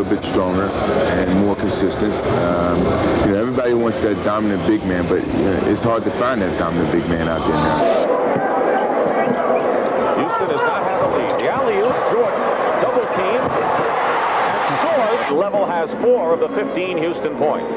little bit stronger and more consistent. Everybody wants that dominant big man, but it's hard to find that dominant big man out there now. Houston does not have a lead. The alley-oop, Jordan, double team, and scores. Level has 4 of the 15 Houston points.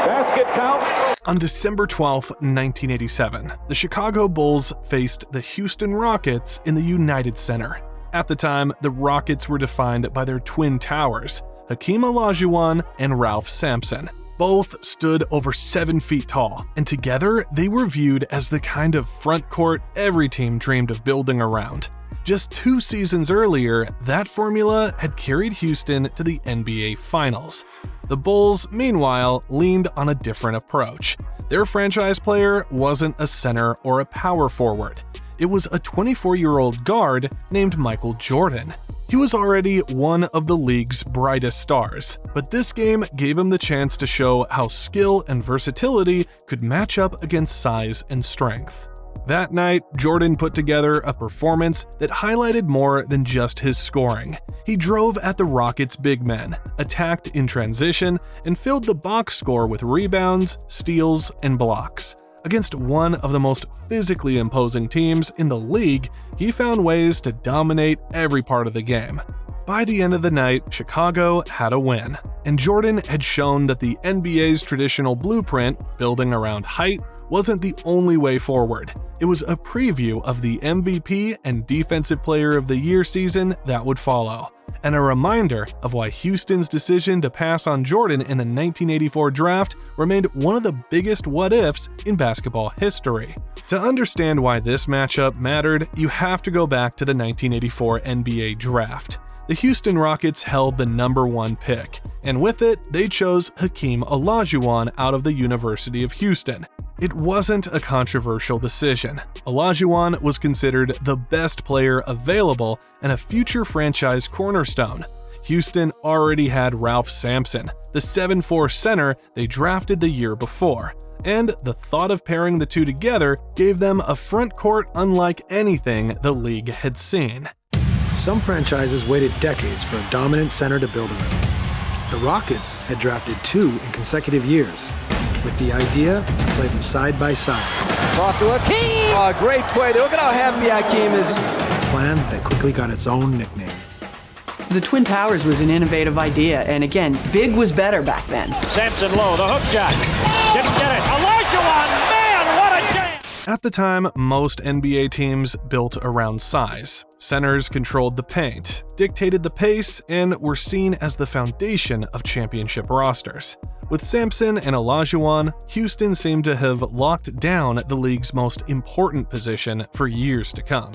Basket count. On December 12, 1987, the Chicago Bulls faced the Houston Rockets in the United Center. At the time, the Rockets were defined by their twin towers, Hakeem Olajuwon and Ralph Sampson. Both stood over 7 feet tall, and together they were viewed as the kind of front court every team dreamed of building around. Just 2 seasons earlier, that formula had carried Houston to the NBA Finals. The Bulls, meanwhile, leaned on a different approach. Their franchise player wasn't a center or a power forward. It was a 24-year-old guard named Michael Jordan. He was already one of the league's brightest stars, but this game gave him the chance to show how skill and versatility could match up against size and strength. That night, Jordan put together a performance that highlighted more than just his scoring. He drove at the Rockets' big men, attacked in transition, and filled the box score with rebounds, steals, and blocks. Against one of the most physically imposing teams in the league, he found ways to dominate every part of the game. By the end of the night, Chicago had a win, and Jordan had shown that the NBA's traditional blueprint, building around height, wasn't the only way forward. It was a preview of the MVP and Defensive Player of the Year season that would follow, and a reminder of why Houston's decision to pass on Jordan in the 1984 draft remained one of the biggest what-ifs in basketball history. To understand why this matchup mattered, you have to go back to the 1984 NBA draft. The Houston Rockets held the #1 pick, and with it, they chose Hakeem Olajuwon out of the University of Houston. It wasn't a controversial decision. Olajuwon was considered the best player available and a future franchise cornerstone. Houston already had Ralph Sampson, the 7'4" center they drafted the year before, and the thought of pairing the two together gave them a front court unlike anything the league had seen. Some franchises waited decades for a dominant center to build around. The Rockets had drafted 2 in consecutive years, with the idea to play them side by side. Off to Hakeem! Oh, great play. Look at how happy Hakeem is. A plan that quickly got its own nickname. The Twin Towers was an innovative idea, and again, big was better back then. Sampson low, the hook shot. Didn't get it. Olajuwon, man, what a chance! At the time, most NBA teams built around size. Centers controlled the paint, dictated the pace, and were seen as the foundation of championship rosters. With Sampson and Olajuwon, Houston seemed to have locked down the league's most important position for years to come.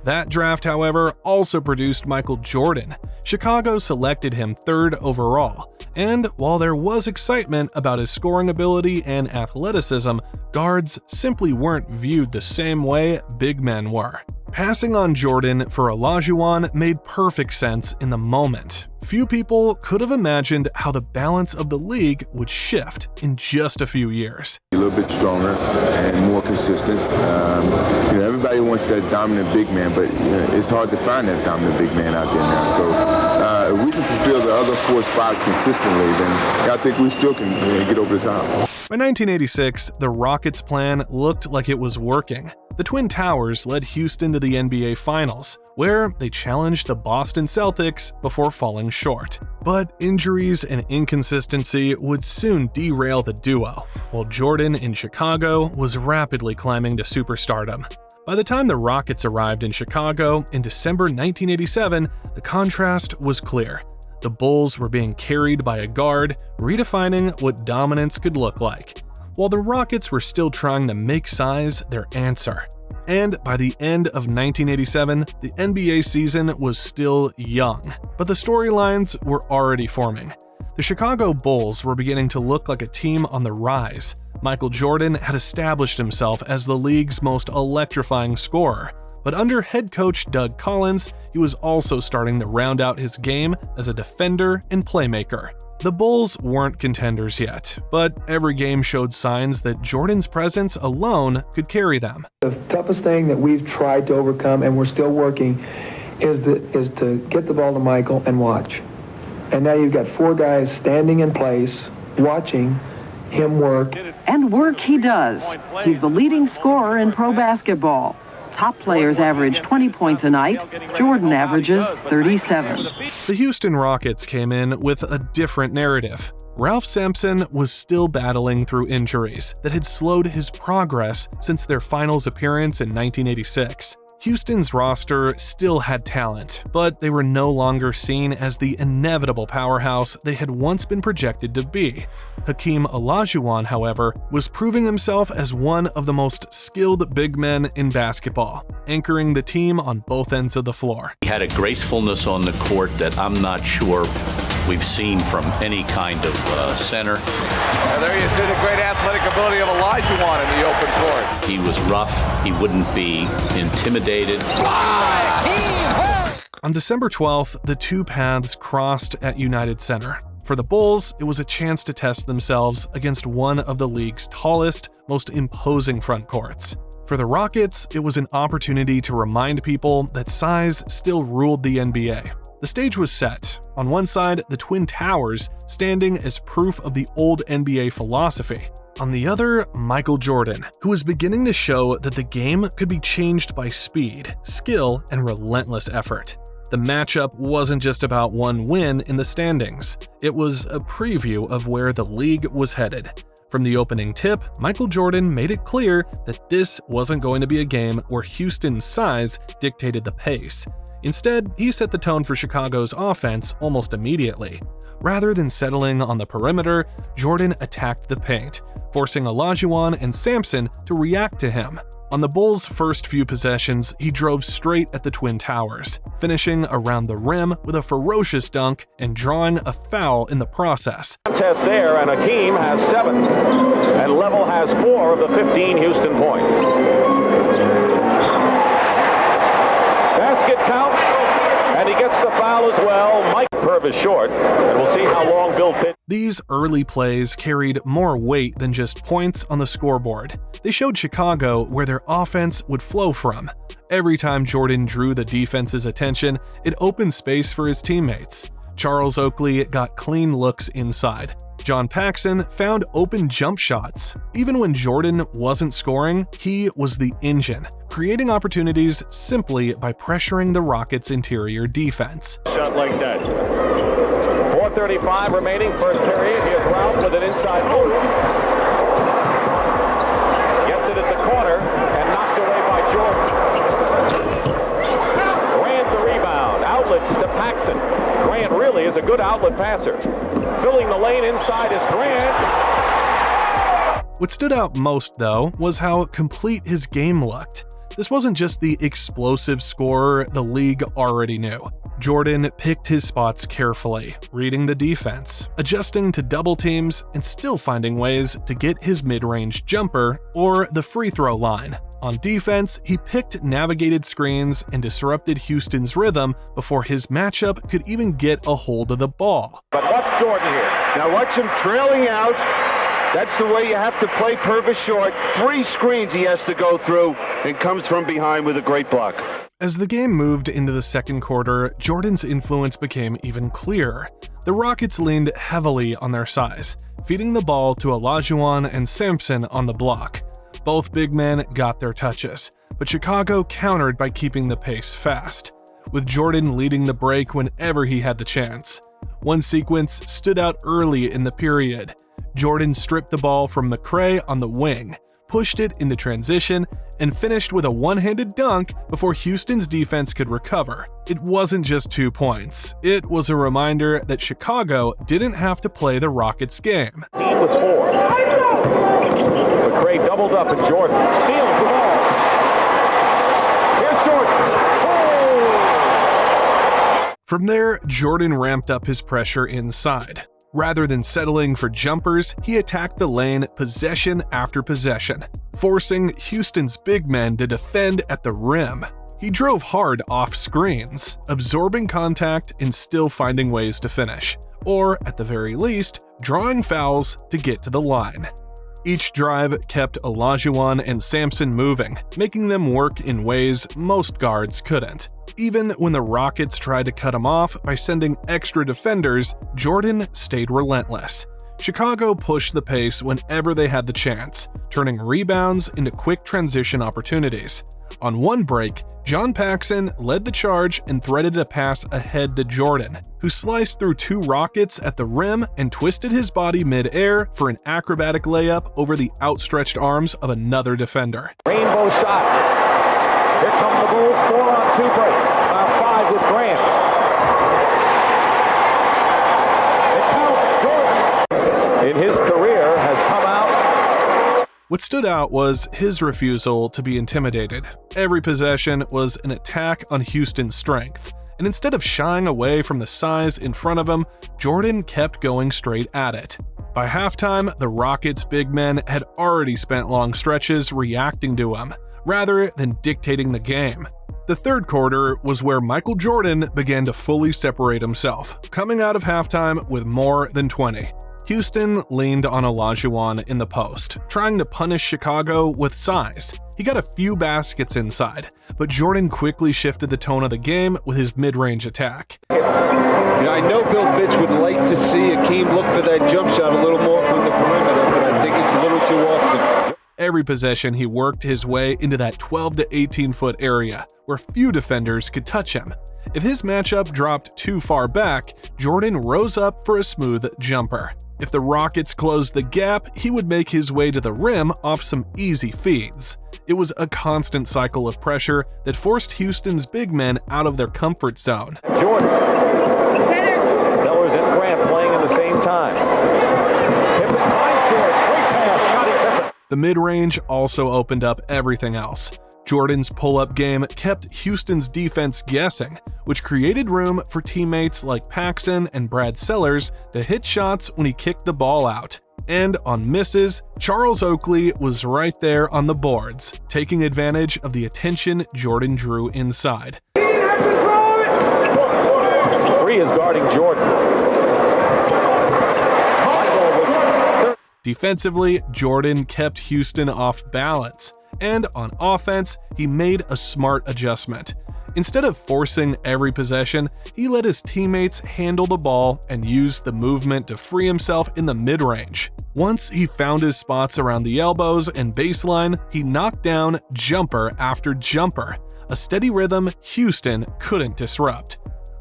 That draft, however, also produced Michael Jordan. Chicago selected him 3rd overall, and while there was excitement about his scoring ability and athleticism, guards simply weren't viewed the same way big men were. Passing on Jordan for Olajuwon made perfect sense in the moment. Few people could have imagined how the balance of the league would shift in just a few years. A little bit stronger and more consistent. Everybody wants that dominant big man, but it's hard to find that dominant big man out there now. So if we can fulfill the other 4 spots consistently, then I think we still can get over the top. By 1986, the Rockets' plan looked like it was working. The Twin Towers led Houston to the NBA Finals, where they challenged the Boston Celtics before falling short. But injuries and inconsistency would soon derail the duo, while Jordan in Chicago was rapidly climbing to superstardom. By the time the Rockets arrived in Chicago in December 1987, the contrast was clear. The Bulls were being carried by a guard, redefining what dominance could look like, while the Rockets were still trying to make size their answer. And by the end of 1987, the NBA season was still young, but the storylines were already forming. The Chicago Bulls were beginning to look like a team on the rise. Michael Jordan had established himself as the league's most electrifying scorer, but under head coach Doug Collins, he was also starting to round out his game as a defender and playmaker. The Bulls weren't contenders yet, but every game showed signs that Jordan's presence alone could carry them. The toughest thing that we've tried to overcome, and we're still working, is to get the ball to Michael and watch. And now you've got 4 guys standing in place, watching him work. And work he does. He's the leading scorer in pro basketball. Top players average 20 points a night. Jordan averages 37. The Houston Rockets came in with a different narrative. Ralph Sampson was still battling through injuries that had slowed his progress since their finals appearance in 1986. Houston's roster still had talent, but they were no longer seen as the inevitable powerhouse they had once been projected to be. Hakeem Olajuwon, however, was proving himself as one of the most skilled big men in basketball, anchoring the team on both ends of the floor. He had a gracefulness on the court that I'm not sure we've seen from any kind of center. Now there you see the great athletic ability of Olajuwon in the open court. He was rough. He wouldn't be intimidated. On December 12th, the two paths crossed at United Center. For the Bulls, it was a chance to test themselves against one of the league's tallest, most imposing front courts. For the Rockets, it was an opportunity to remind people that size still ruled the NBA. The stage was set. On one side, the Twin Towers, standing as proof of the old NBA philosophy. On the other, Michael Jordan, who was beginning to show that the game could be changed by speed, skill, and relentless effort. The matchup wasn't just about one win in the standings. It was a preview of where the league was headed. From the opening tip, Michael Jordan made it clear that this wasn't going to be a game where Houston's size dictated the pace. Instead, he set the tone for Chicago's offense almost immediately. Rather than settling on the perimeter, Jordan attacked the paint, forcing Olajuwon and Sampson to react to him. On the Bulls' first few possessions, he drove straight at the Twin Towers, finishing around the rim with a ferocious dunk and drawing a foul in the process. Contest there, and Hakeem has 7, and Level has 4 of the 15 Houston points. Basket count, and he gets the foul as well. Mike Purvis short, and we'll see how long Bill Pitt. These early plays carried more weight than just points on the scoreboard. They showed Chicago where their offense would flow from. Every time Jordan drew the defense's attention, it opened space for his teammates. Charles Oakley got clean looks inside. John Paxson found open jump shots. Even when Jordan wasn't scoring, he was the engine, creating opportunities simply by pressuring the Rockets' interior defense. Shot like that. 4:35 remaining, first period. Here's Ralph with an inside move. Gets it at the corner and knocked away by Jordan. Grant the rebound. Outlets to Paxson. Grant really is a good outlet passer. Filling the lane inside is Grant. What stood out most, though, was how complete his game looked. This wasn't just the explosive scorer the league already knew. Jordan picked his spots carefully, reading the defense, adjusting to double teams, and still finding ways to get his mid-range jumper or the free throw line. On defense, he picked navigated screens and disrupted Houston's rhythm before his matchup could even get a hold of the ball. But watch Jordan here. Now watch him trailing out. That's the way you have to play Purvis short. 3 screens he has to go through and comes from behind with a great block. As the game moved into the second quarter, Jordan's influence became even clearer. The Rockets leaned heavily on their size, feeding the ball to Olajuwon and Sampson on the block. Both big men got their touches, but Chicago countered by keeping the pace fast, with Jordan leading the break whenever he had the chance. One sequence stood out early in the period. Jordan stripped the ball from McRae on the wing, pushed it into transition, and finished with a one-handed dunk before Houston's defense could recover. It wasn't just 2 points. It was a reminder that Chicago didn't have to play the Rockets' game. With 4. McRae doubled up and Jordan steals the ball. Here's Jordan. Oh! From there, Jordan ramped up his pressure inside. Rather than settling for jumpers, he attacked the lane possession after possession, forcing Houston's big men to defend at the rim. He drove hard off screens, absorbing contact and still finding ways to finish, or at the very least, drawing fouls to get to the line. Each drive kept Olajuwon and Sampson moving, making them work in ways most guards couldn't. Even when the Rockets tried to cut him off by sending extra defenders, Jordan stayed relentless. Chicago pushed the pace whenever they had the chance, turning rebounds into quick transition opportunities. On one break, John Paxson led the charge and threaded a pass ahead to Jordan, who sliced through 2 Rockets at the rim and twisted his body mid-air for an acrobatic layup over the outstretched arms of another defender. Rainbow shot. Here come the Bulls, 4-on-2 break. About 5 with Grant. It counts. Jordan, in his career, has come out. What stood out was his refusal to be intimidated. Every possession was an attack on Houston's strength, and instead of shying away from the size in front of him, Jordan kept going straight at it. By halftime, the Rockets' big men had already spent long stretches reacting to him, rather than dictating the game. The third quarter was where Michael Jordan began to fully separate himself, coming out of halftime with more than 20. Houston leaned on Olajuwon in the post, trying to punish Chicago with size. He got a few baskets inside, but Jordan quickly shifted the tone of the game with his mid-range attack. I know Bill Fitch would like to see Hakeem look for that jump shot a little more from the perimeter, but I think it's a little too often. Every possession, he worked his way into that 12 to 18-foot area, where few defenders could touch him. If his matchup dropped too far back, Jordan rose up for a smooth jumper. If the Rockets closed the gap, he would make his way to the rim off some easy feeds. It was a constant cycle of pressure that forced Houston's big men out of their comfort zone. Jordan. Sellers and Grant playing at the same time. Pippen finds George. Great pass. Scottie Pippen. The mid-range also opened up everything else. Jordan's pull-up game kept Houston's defense guessing, which created room for teammates like Paxson and Brad Sellers to hit shots when he kicked the ball out. And on misses, Charles Oakley was right there on the boards, taking advantage of the attention Jordan drew inside. 3 is guarding Jordan. Defensively, Jordan kept Houston off balance. And on offense, he made a smart adjustment. Instead of forcing every possession, he let his teammates handle the ball and used the movement to free himself in the mid-range. Once he found his spots around the elbows and baseline, he knocked down jumper after jumper, a steady rhythm Houston couldn't disrupt.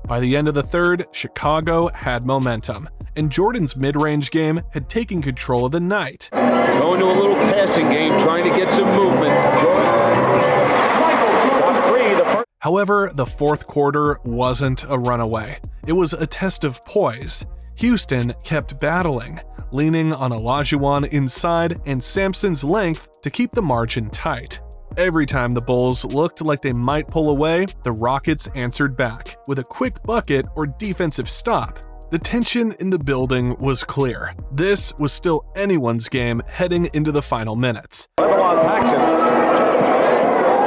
By the end of the third, Chicago had momentum, and Jordan's mid-range game had taken control of the night. Going to a little passing game, trying to get some movement. However, the fourth quarter wasn't a runaway. It was a test of poise. Houston kept battling, leaning on Olajuwon inside and Sampson's length to keep the margin tight. Every time the Bulls looked like they might pull away, the Rockets answered back with a quick bucket or defensive stop. The tension in the building was clear. This was still anyone's game heading into the final minutes. Level on Paxson.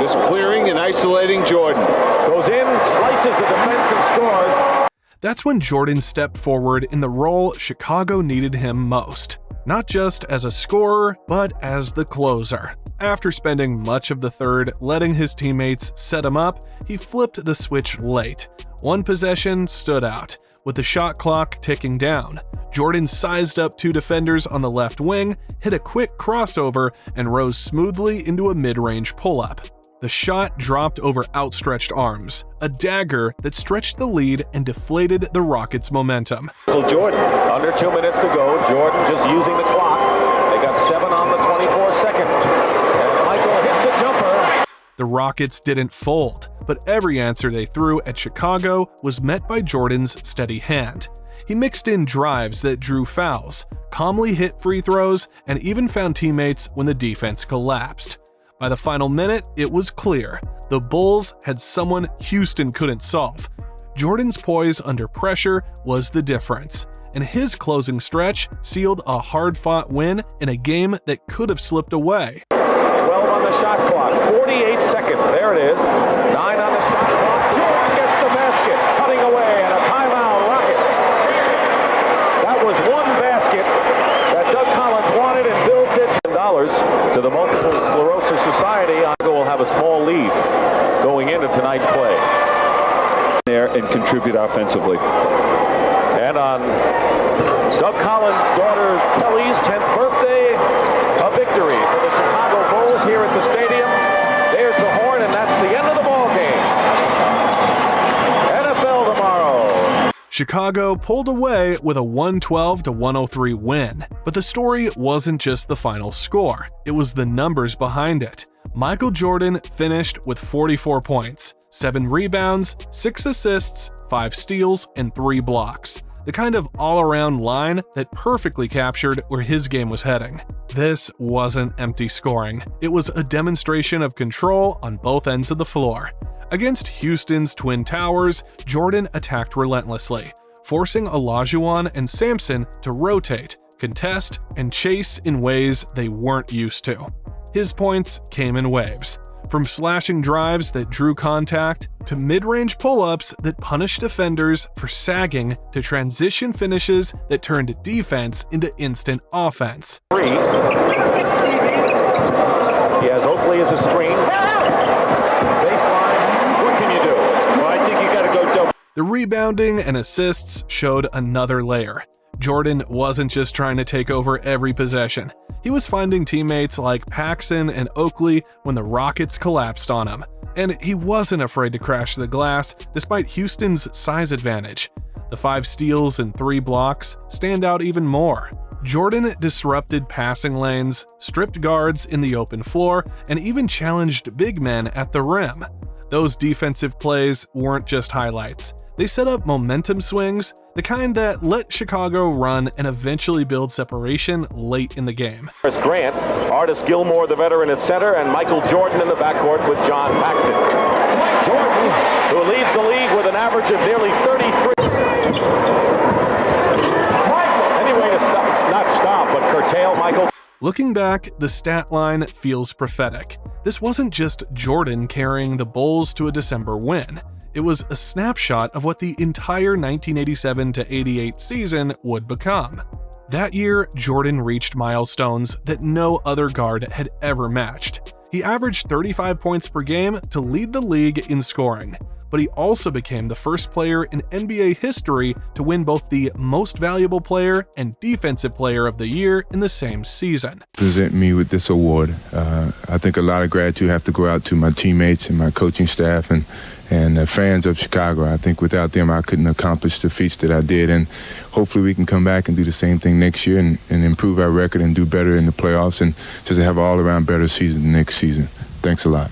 Just clearing and isolating Jordan. Goes in, slices the defense and scores. That's when Jordan stepped forward in the role Chicago needed him most. Not just as a scorer, but as the closer. After spending much of the third letting his teammates set him up, he flipped the switch late. One possession stood out. With the shot clock ticking down, Jordan sized up 2 defenders on the left wing, hit a quick crossover, and rose smoothly into a mid-range pull-up. The shot dropped over outstretched arms, a dagger that stretched the lead and deflated the Rockets' momentum. Jordan, under 2 minutes to go. Jordan just using the clock. They got 7 on the 24-second. And Michael hits a jumper. The Rockets didn't fold, but every answer they threw at Chicago was met by Jordan's steady hand. He mixed in drives that drew fouls, calmly hit free throws, and even found teammates when the defense collapsed. By the final minute, it was clear. The Bulls had someone Houston couldn't solve. Jordan's poise under pressure was the difference, and his closing stretch sealed a hard-fought win in a game that could have slipped away. 12 on the shot clock, 48 seconds. There it is. 9 on the shot clock. Jordan gets the basket, cutting away, and a timeout Rocket. That was one basket that Doug Collins wanted, and Bill Fitch contribute offensively. And on Doug Collins' daughter Kelly's 10th birthday, a victory for the Chicago Bulls here at the stadium. There's the horn, and that's the end of the ball game. NFL tomorrow. Chicago pulled away with a 112-103 win, but the story wasn't just the final score, it was the numbers behind it. Michael Jordan finished with 44 points, 7 rebounds, 6 assists, 5 steals, and 3 blocks. The kind of all-around line that perfectly captured where his game was heading. This wasn't empty scoring. It was a demonstration of control on both ends of the floor. Against Houston's Twin Towers, Jordan attacked relentlessly, forcing Olajuwon and Sampson to rotate, contest, and chase in ways they weren't used to. His points came in waves, from slashing drives that drew contact, to mid-range pull-ups that punished defenders for sagging, to transition finishes that turned defense into instant offense. He has Oakley as a screen. Baseline, what can you do? Well, I think you got to go double. The rebounding and assists showed another layer. Jordan wasn't just trying to take over every possession. He was finding teammates like Paxson and Oakley when the Rockets collapsed on him. And he wasn't afraid to crash the glass despite Houston's size advantage. The 5 steals and 3 blocks stand out even more. Jordan disrupted passing lanes, stripped guards in the open floor, and even challenged big men at the rim. Those defensive plays weren't just highlights. They set up momentum swings, the kind that let Chicago run and eventually build separation late in the game. There's Grant, Artis Gilmore, the veteran at center, and Michael Jordan in the backcourt with John Paxson. Jordan, who leads the league with an average of nearly 33. Any way to stop, not stop, but curtail Michael. Looking back, the stat line feels prophetic. This wasn't just Jordan carrying the Bulls to a December win. It was a snapshot of what the entire 1987-88 season would become. That year, Jordan reached milestones that no other guard had ever matched. He averaged 35 points per game to lead the league in scoring, but he also became the first player in NBA history to win both the Most Valuable Player and Defensive Player of the Year in the same season. Present me with this award. I think a lot of gratitude have to go out to my teammates and my coaching staff and the fans of Chicago. I think without them, I couldn't accomplish the feats that I did. And hopefully we can come back and do the same thing next year and improve our record and do better in the playoffs and just have an all-around better season next season. Thanks a lot.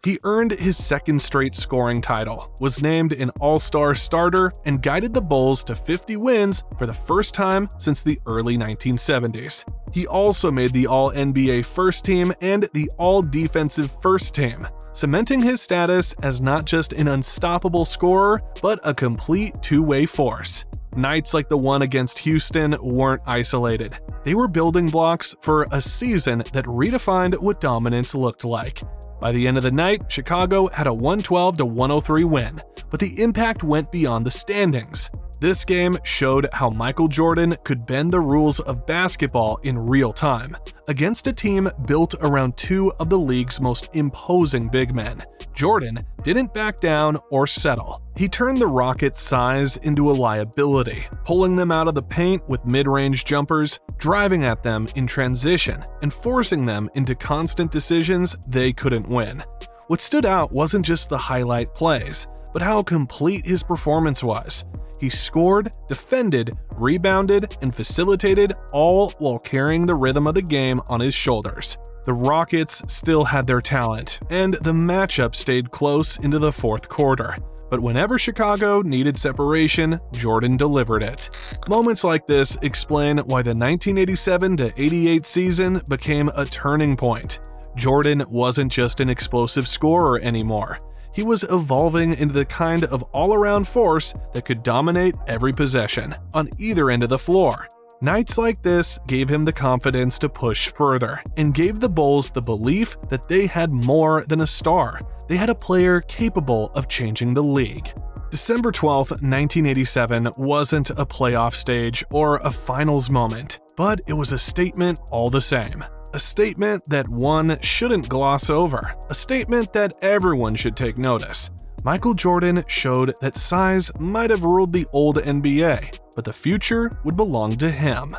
He earned his second straight scoring title, was named an All-Star starter, and guided the Bulls to 50 wins for the first time since the early 1970s. He also made the All-NBA First Team and the All-Defensive First Team, cementing his status as not just an unstoppable scorer, but a complete two-way force. Nights like the one against Houston weren't isolated. They were building blocks for a season that redefined what dominance looked like. By the end of the night, Chicago had a 112-103 win, but the impact went beyond the standings. This game showed how Michael Jordan could bend the rules of basketball in real time, against a team built around two of the league's most imposing big men. Jordan didn't back down or settle. He turned the Rockets' size into a liability, pulling them out of the paint with mid-range jumpers, driving at them in transition, and forcing them into constant decisions they couldn't win. What stood out wasn't just the highlight plays, but how complete his performance was. He scored, defended, rebounded, and facilitated, all while carrying the rhythm of the game on his shoulders. The Rockets still had their talent, and the matchup stayed close into the fourth quarter. But whenever Chicago needed separation, Jordan delivered it. Moments like this explain why the 1987-88 season became a turning point. Jordan wasn't just an explosive scorer anymore. He was evolving into the kind of all-around force that could dominate every possession, on either end of the floor. Nights like this gave him the confidence to push further, and gave the Bulls the belief that they had more than a star. They had a player capable of changing the league. December 12, 1987 wasn't a playoff stage or a finals moment, but it was a statement all the same. A statement that one shouldn't gloss over. A statement that everyone should take notice. Michael Jordan showed that size might have ruled the old NBA, but the future would belong to him.